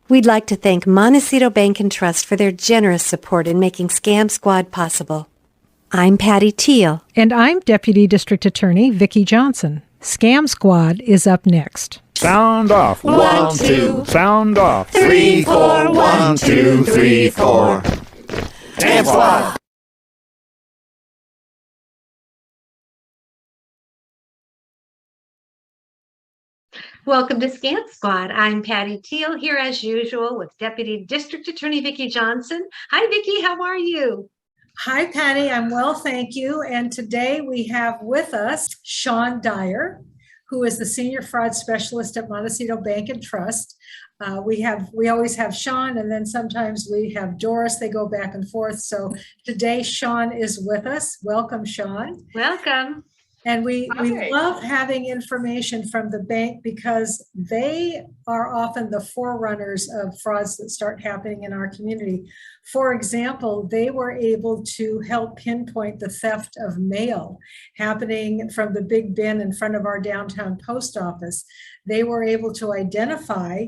We'd like to thank Montecito Bank Trust for their generous support in making Scam Squad possible. I'm Patty Teal. And I'm Deputy District Attorney Vicki Johnson. Scam Squad is up next. Sound off. 1, 2. Sound off. 3, 4. 1, 2, 3, 4. Scam Squad. Welcome to Scam Squad. I'm Patty Teal here as usual with Deputy District Attorney Vicki Johnson. Hi, Vicki. How are you? Hi, Patty. I'm well, thank you. And today we have with us Shawn Dyer, who is the Senior Fraud Specialist at Montecito Bank Trust. We always have Shawn, and then sometimes we have Doris. They go back and forth. So today Shawn is with us. Welcome, Shawn. Welcome. And we love having information from the bank because they are often the forerunners of frauds that start happening in our community. For example, they were able to help pinpoint the theft of mail happening from the big bin in front of our downtown post office. They were able to identify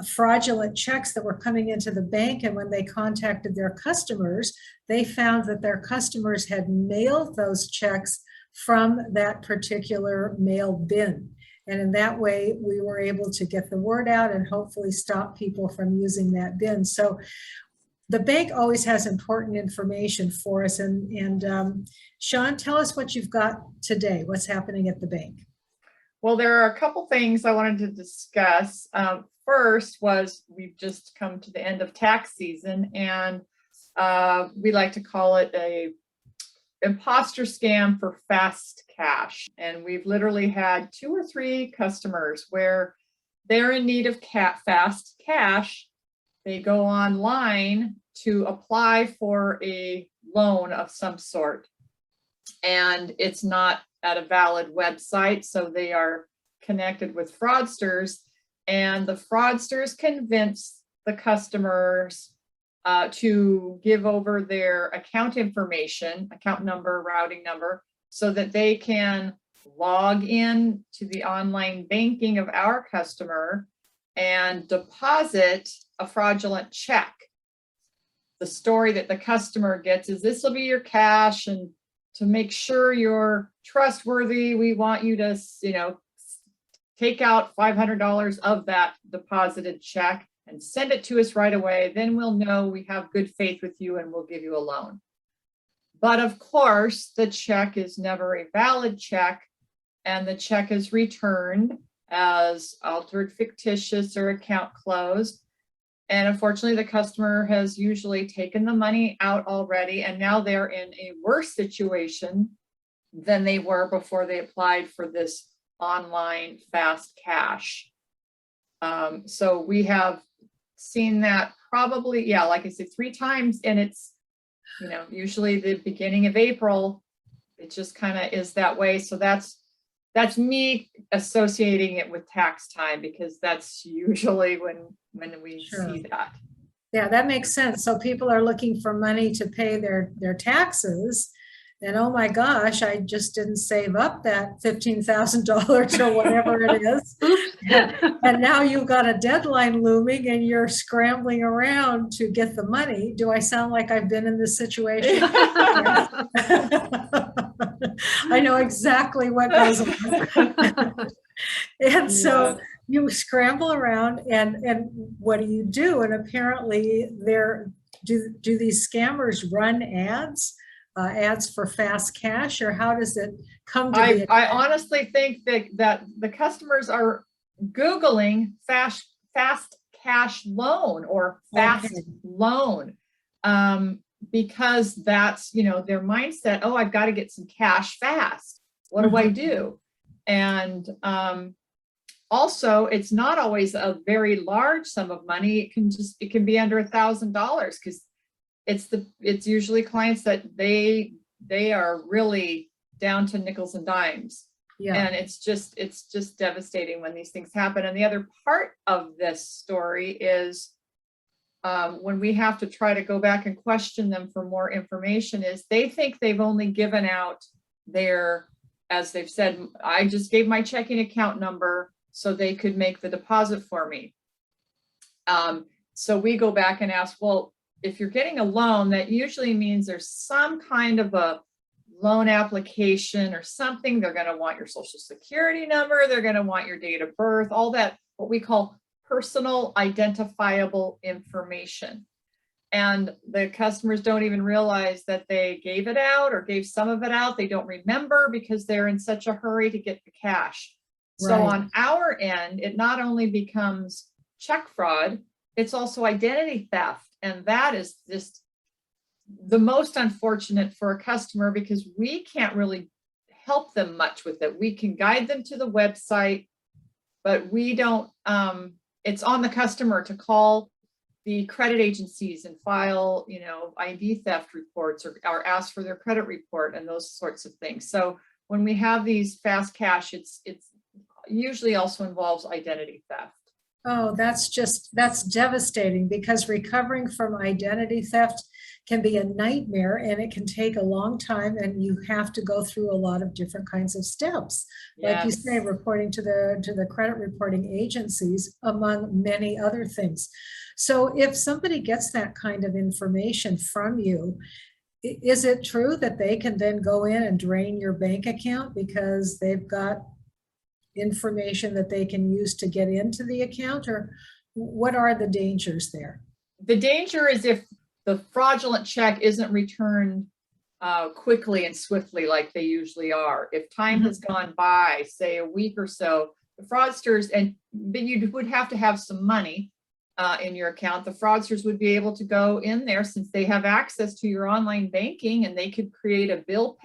fraudulent checks that were coming into the bank, and when they contacted their customers, they found that their customers had mailed those checks from that particular mail bin. And in that way, we were able to get the word out and hopefully stop people from using that bin. So the bank always has important information for us. And Shawn, tell us what you've got today. What's happening at the bank? Well, there are a couple things I wanted to discuss. First was we've just come to the end of tax season, and we like to call it a imposter scam for fast cash. And we've literally had 2 or 3 customers where they're in need of fast cash. They go online to apply for a loan of some sort, and it's not at a valid website. So they are connected with fraudsters, and the fraudsters convince the customers to give over their account information, account number, routing number, so that they can log in to the online banking of our customer and deposit a fraudulent check. The story that the customer gets is, this will be your cash, and to make sure you're trustworthy, we want you to, take out $500 of that deposited check and send it to us right away. Then we'll know we have good faith with you and we'll give you a loan. But of course, the check is never a valid check, and the check is returned as altered, fictitious, or account closed. And unfortunately, the customer has usually taken the money out already, and now they're in a worse situation than they were before they applied for this online fast cash. So we have seen that probably, like I said, 3 times, and it's, usually the beginning of April. It just kind of is that way. So that's me associating it with tax time, because that's usually when we see that. Yeah, that makes sense. So people are looking for money to pay their taxes. And oh my gosh, I just didn't save up that $15,000 or whatever it is. And now you've got a deadline looming and you're scrambling around to get the money. Do I sound like I've been in this situation? I know exactly what goes on. And so you scramble around, and what do? And apparently do these scammers run ads for fast cash, or how does it come to be? I honestly think that the customers are Googling fast cash loan or fast loan, because that's, their mindset. Oh, I've got to get some cash fast. What do I do? And also, it's not always a very large sum of money. It can be under $1,000, because it's usually clients that they are really down to nickels and dimes. Yeah. And it's just devastating when these things happen. And the other part of this story is when we have to try to go back and question them for more information, is they think they've only given out their, as they've said, I just gave my checking account number so they could make the deposit for me. So we go back and ask, well, if you're getting a loan, that usually means there's some kind of a loan application or something. They're going to want your social security number. They're going to want your date of birth, all that, what we call personal identifiable information. And the customers don't even realize that they gave it out or gave some of it out. They don't remember because they're in such a hurry to get the cash. So Right. on our end, it not only becomes check fraud, it's also identity theft. And that is just the most unfortunate for a customer because we can't really help them much with it. We can guide them to the website, but we don't, it's on the customer to call the credit agencies and file, ID theft reports or ask for their credit report and those sorts of things. So when we have these fast cash, it's usually also involves identity theft. Oh, that's devastating because recovering from identity theft can be a nightmare and it can take a long time and you have to go through a lot of different kinds of steps. Like you say, reporting to the credit reporting agencies, among many other things. So if somebody gets that kind of information from you, is it true that they can then go in and drain your bank account because they've got information that they can use to get into the account, or what are the dangers there? The danger is if the fraudulent check isn't returned quickly and swiftly like they usually are. If time has gone by, say a week or so, the fraudsters, but you would have to have some money in your account. The fraudsters would be able to go in there since they have access to your online banking, and they could create a bill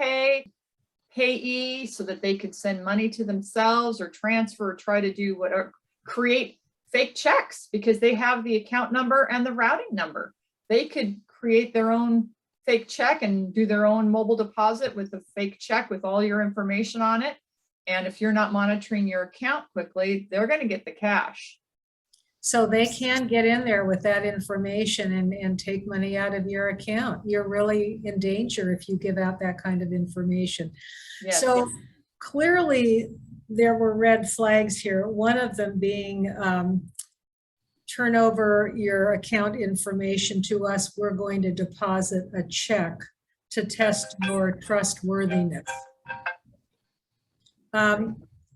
payee so that they could send money to themselves or transfer or try to do whatever, create fake checks because they have the account number and the routing number. They could create their own fake check and do their own mobile deposit with a fake check with all your information on it. And if you're not monitoring your account quickly, they're going to get the cash. So they can get in there with that information and take money out of your account. You're really in danger if you give out that kind of information. Yes, So clearly there were red flags here. One of them being turn over your account information to us. We're going to deposit a check to test your trustworthiness.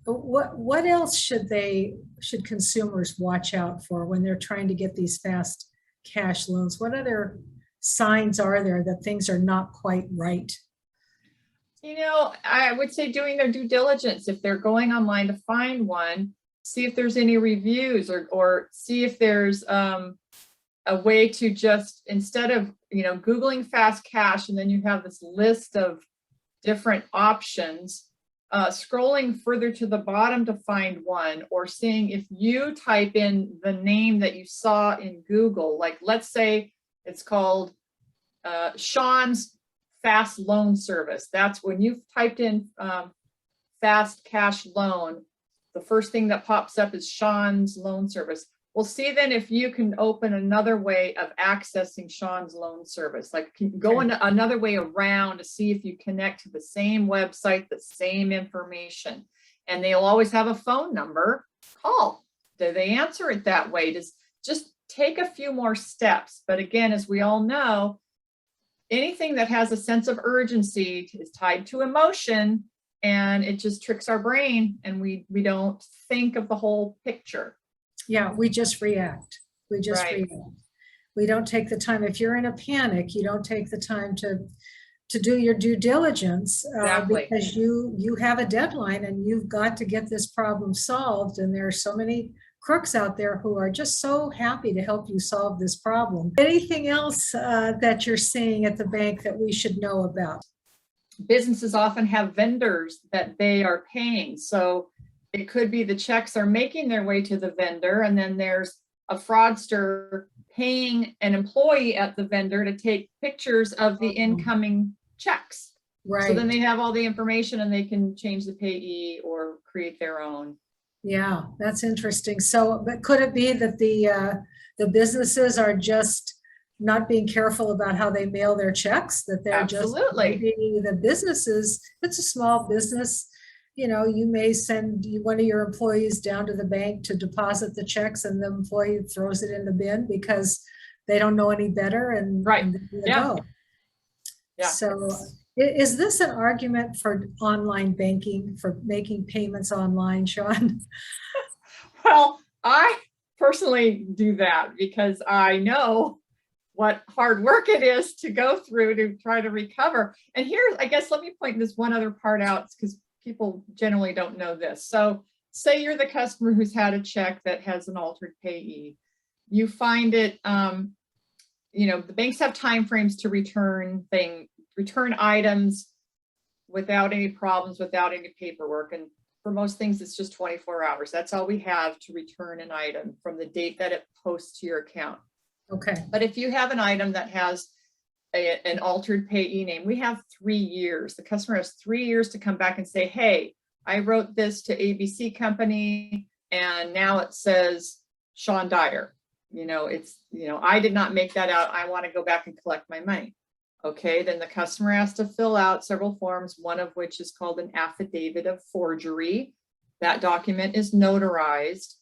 What else should consumers watch out for when they're trying to get these fast cash loans? What other signs are there that things are not quite right? I would say doing their due diligence. If they're going online to find one, see if there's any reviews or see if there's a way to just, instead of, Googling fast cash, and then you have this list of different options, scrolling further to the bottom to find one, or seeing if you type in the name that you saw in Google, like let's say it's called Shawn's Fast Loan Service. That's when you've typed in fast cash loan, the first thing that pops up is Shawn's Loan Service. Well, see then if you can open another way of accessing Shawn's Loan Service, like go into another way around to see if you connect to the same website, the same information. And they'll always have a phone number. Call. Do they answer it that way? Just take a few more steps. But again, as we all know, anything that has a sense of urgency is tied to emotion, and it just tricks our brain, and we don't think of the whole picture. Yeah, we just react. We just react. We don't take the time. If you're in a panic, you don't take the time to do your due diligence because you have a deadline and you've got to get this problem solved. And there are so many crooks out there who are just so happy to help you solve this problem. Anything else that you're seeing at the bank that we should know about? Businesses often have vendors that they are paying. So it could be the checks are making their way to the vendor, and then there's a fraudster paying an employee at the vendor to take pictures of the incoming checks. Right. So then they have all the information and they can change the payee or create their own. Yeah, that's interesting. So, but could it be that the businesses are just not being careful about how they mail their checks? That they're Absolutely. just maybe the businesses, it's a small business, you may send one of your employees down to the bank to deposit the checks, and the employee throws it in the bin because they don't know any better, and Right. and there you Yeah. go. Yeah. So is this an argument for online banking, for making payments online, Shawn? Well, I personally do that because I know what hard work it is to go through to try to recover. And here, I guess, let me point this one other part out because people generally don't know this. So say you're the customer who's had a check that has an altered payee. You find it, the banks have timeframes to return items without any problems, without any paperwork. And for most things, it's just 24 hours. That's all we have to return an item from the date that it posts to your account. Okay. But if you have an item that has an altered payee name, we have 3 years. The customer has 3 years to come back and say, hey, I wrote this to ABC company and now it says Shawn Dyer. I did not make that out. I want to go back and collect my money. Okay, then the customer has to fill out several forms, one of which is called an affidavit of forgery. That document is notarized.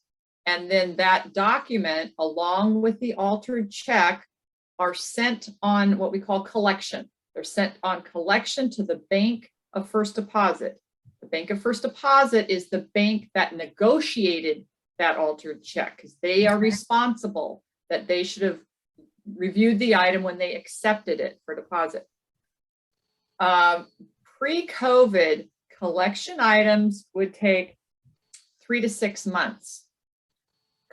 And then that document, along with the altered check, are sent on what we call collection. They're sent on collection to the Bank of First Deposit. The Bank of First Deposit is the bank that negotiated that altered check because they are responsible, that they should have reviewed the item when they accepted it for deposit. Pre-COVID, collection items would take 3 to 6 months.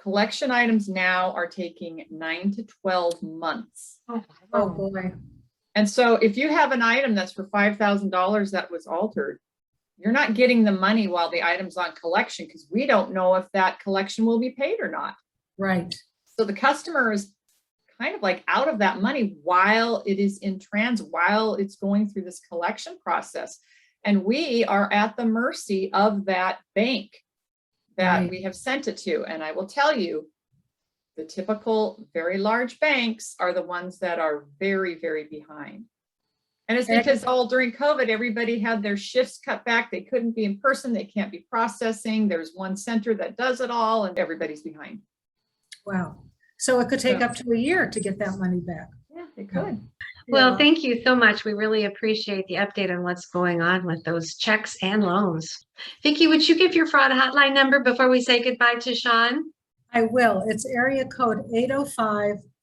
Collection items now are taking 9 to 12 months. Oh boy. And so if you have an item that's for $5,000 that was altered, you're not getting the money while the item's on collection because we don't know if that collection will be paid or not. Right. So the customer is kind of like out of that money while it is in transit, while it's going through this collection process. And we are at the mercy of that bank that we have sent it to. And I will tell you, the typical very large banks are the ones that are very, very behind. And it's because during COVID, everybody had their shifts cut back. They couldn't be in person. They can't be processing. There's one center that does it all and everybody's behind. Wow. So it could take up to a year to get that money back. Yeah, it could. Well, thank you so much. We really appreciate the update on what's going on with those checks and loans. Vicki, would you give your fraud hotline number before we say goodbye to Shawn? I will. It's area code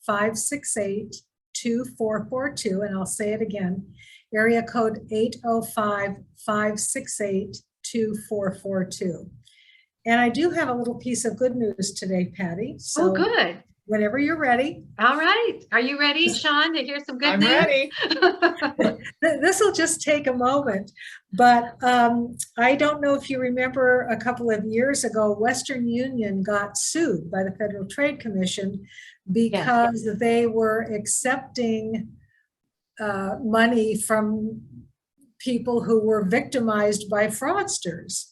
805-568-2442. And I'll say it again. Area code 805-568-2442. And I do have a little piece of good news today, Patty. So good. Whenever you're ready. All right. Are you ready, Shawn, to hear some good news? I'm ready. This will just take a moment. But I don't know if you remember a couple of years ago, Western Union got sued by the Federal Trade Commission because they were accepting money from people who were victimized by fraudsters.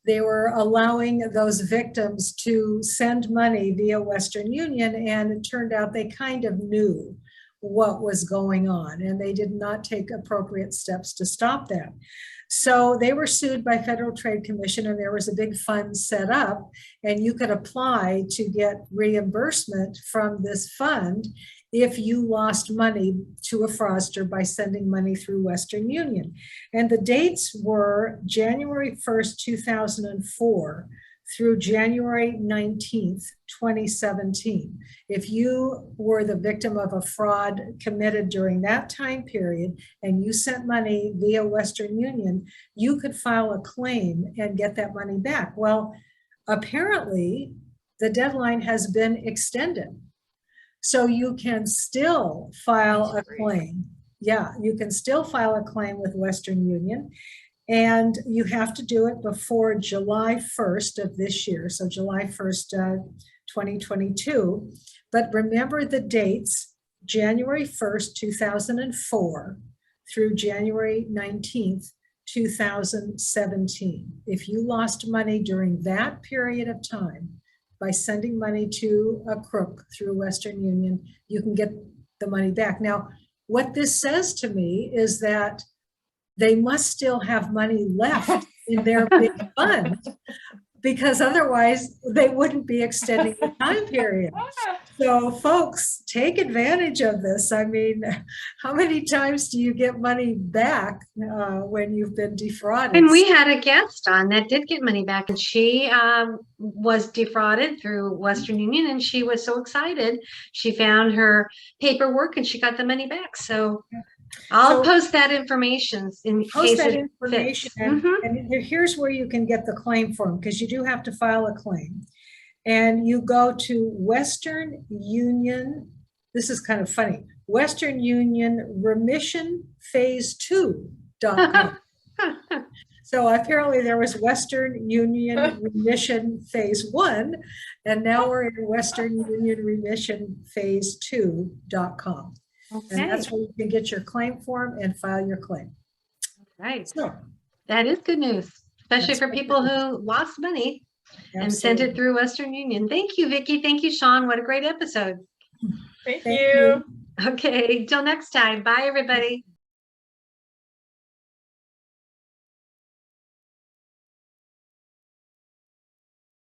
They were allowing those victims to send money via Western Union, and it turned out they kind of knew what was going on, and they did not take appropriate steps to stop that. So they were sued by Federal Trade Commission, and there was a big fund set up, and you could apply to get reimbursement from this fund if you lost money to a fraudster by sending money through Western Union. And the dates were January 1st, 2004 through January 19th, 2017. If you were the victim of a fraud committed during that time period and you sent money via Western Union, you could file a claim and get that money back. Well, apparently the deadline has been extended. So you can still file a claim. Yeah, you can still file a claim with Western Union, and you have to do it before July 1st of this year. So July 1st, 2022. But remember the dates, January 1st, 2004 through January 19th, 2017. If you lost money during that period of time, by sending money to a crook through Western Union, you can get the money back. Now, what this says to me is that they must still have money left in their big fund, because otherwise they wouldn't be extending the time period. So folks, take advantage of this. I mean, how many times do you get money back when you've been defrauded? And we had a guest on that did get money back, and she was defrauded through Western Union, and she was so excited. She found her paperwork and she got the money back. So I'll post that information in case that it information, fits. and here's where you can get the claim form, because you do have to file a claim. And you go to Western Union, this is kind of funny, Western Union Remission Phase 2.com. So apparently there was Western Union Remission Phase 1, and now we're in Western Union Remission Phase 2.com. Okay. And that's where you can get your claim form and file your claim. Right. So that is good news, especially That's for good people news. who lost money and sent absolutely. it through Western Union. Thank you, Vicki. Thank you, Shawn. What a great episode. Thank Thank you. you. Okay, till next time. Bye, everybody.